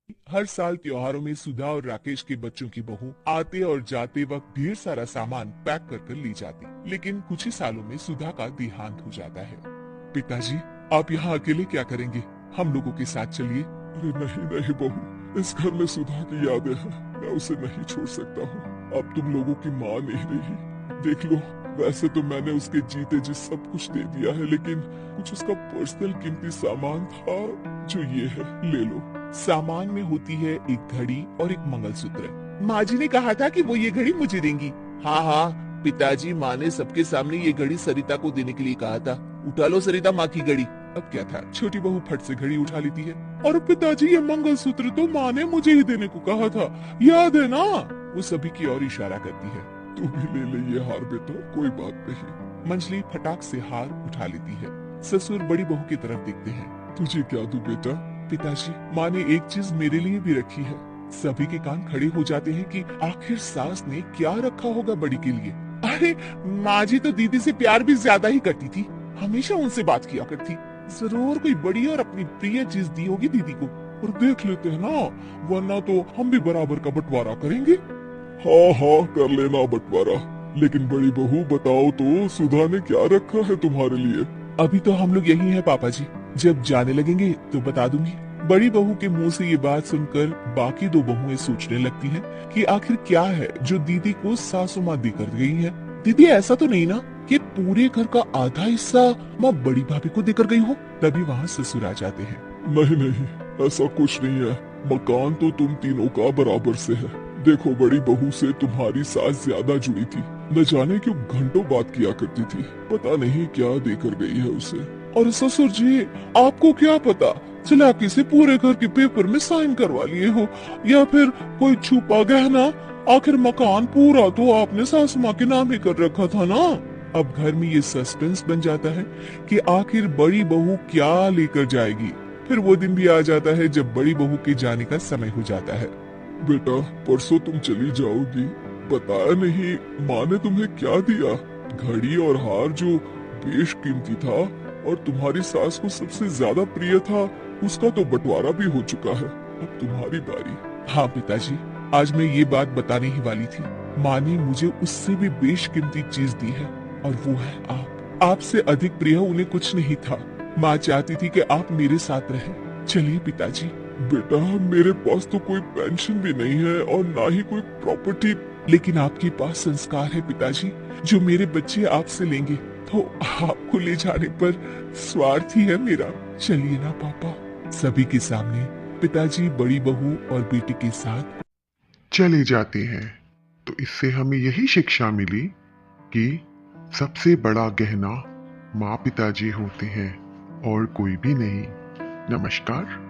हर साल त्योहारों में सुधा और राकेश के बच्चों की बहू आते और जाते वक्त ढेर सारा सामान पैक कर कर ले जाती, लेकिन कुछ ही सालों में सुधा का देहांत हो जाता है। पिताजी, आप यहाँ अकेले क्या करेंगे? हम लोगों के साथ चलिए। अरे नहीं नहीं बहू, इस घर में सुधा की यादें हैं, मैं उसे नहीं छोड़ सकता हूँ। अब तुम लोगों की माँ नहीं रही। देख लो, वैसे तो मैंने उसके जीते जी सब कुछ दे दिया है, लेकिन कुछ उसका पर्सनल कीमती सामान था जो ये है, ले लो। सामान में होती है एक घड़ी और एक मंगलसूत्र। माँ जी ने कहा था कि वो ये घड़ी मुझे देंगी। हाँ हाँ पिताजी, माँ ने सबके सामने ये घड़ी सरिता को देने के लिए कहा था। उठा लो सरिता माँ की घड़ी। अब क्या था, छोटी बहू फट से घड़ी उठा लेती है। और पिताजी, ये मंगलसूत्र तो माँ ने मुझे ही देने को कहा था, याद है ना? वो सभी की ओर इशारा करती है। तू भी ले ले ये हार बेटा, कोई बात नहीं। मंजली फटाक से हार उठा लेती है। ससुर बड़ी बहू की तरफ देखते हैं। तुझे क्या दूं बेटा? पिताजी, माँ ने एक चीज मेरे लिए भी रखी है। सभी के कान खड़े हो जाते हैं कि आखिर सास ने क्या रखा होगा बड़ी के लिए। अरे माँ जी तो दीदी से प्यार भी ज्यादा ही करती थी, हमेशा उनसे बात किया करती। जरूर कोई बड़ी और अपनी प्रिय चीज दी होगी दीदी को। और देख लेते हैं ना, वरना तो हम भी बराबर का बंटवारा करेंगे। हाँ हाँ कर लेना बंटवारा, लेकिन बड़ी बहू बताओ तो, सुधा ने क्या रखा है तुम्हारे लिए? अभी तो हम लोग यही हैं पापा जी, जब जाने लगेंगे तो बता दूंगी। बड़ी बहू के मुंह से ये बात सुनकर बाकी दो बहुएं सोचने लगती हैं कि आखिर क्या है जो दीदी को सासू माँ देकर गई है। दीदी, ऐसा तो नहीं ना कि पूरे घर का आधा हिस्सा माँ बड़ी भाभी को देकर गई हो? तभी वहाँ ससुर आ जाते हैं। नहीं नहीं, ऐसा कुछ नहीं है। मकान तो तुम तीनों का बराबर से है। देखो, बड़ी बहू से तुम्हारी सास ज्यादा जुड़ी थी, न जाने क्यों घंटों बात किया करती थी। पता नहीं क्या देकर गई है उसे। और ससुर जी, आपको क्या पता, चालाकी से पूरे घर के पेपर में साइन करवा लिए हो, या फिर कोई छुपा गहना। आखिर मकान पूरा तो आपने सासू माँ के नाम ही कर रखा था ना। अब घर में ये सस्पेंस बन जाता है कि आखिर बड़ी बहू क्या लेकर जाएगी। फिर वो दिन भी आ जाता है जब बड़ी बहू के जाने का समय हो जाता है। बेटा, परसों तुम चली जाओगी, बताया नहीं माँ ने तुम्हें क्या दिया? घड़ी और हार जो बेशकीमती था और तुम्हारी सास को सबसे ज्यादा प्रिय था, उसका तो बंटवारा भी हो चुका है। अब तुम्हारी बारी। हाँ पिताजी, आज मैं ये बात बताने ही वाली थी। माँ ने मुझे उससे भी बेशकीमती चीज दी है, और वो है आप। आपसे अधिक प्रिय उन्हें कुछ नहीं था। माँ चाहती थी कि आप मेरे साथ रहें। चलिए पिताजी। बेटा, मेरे पास तो कोई पेंशन भी नहीं है और ना ही कोई प्रॉपर्टी। लेकिन आपके पास संस्कार है पिताजी, जो मेरे बच्चे आपसे लेंगे, तो आपको ले जाने पर स्वार्थ ही है मेरा। चलिए ना पापा। सभी के सामने पिताजी बड़ी बहू और बेटी के साथ चले जाते हैं। तो इससे हमें यही शिक्षा मिली कि सबसे बड़ा गहना माँ पिताजी होते हैं और कोई भी नहीं। नमस्कार।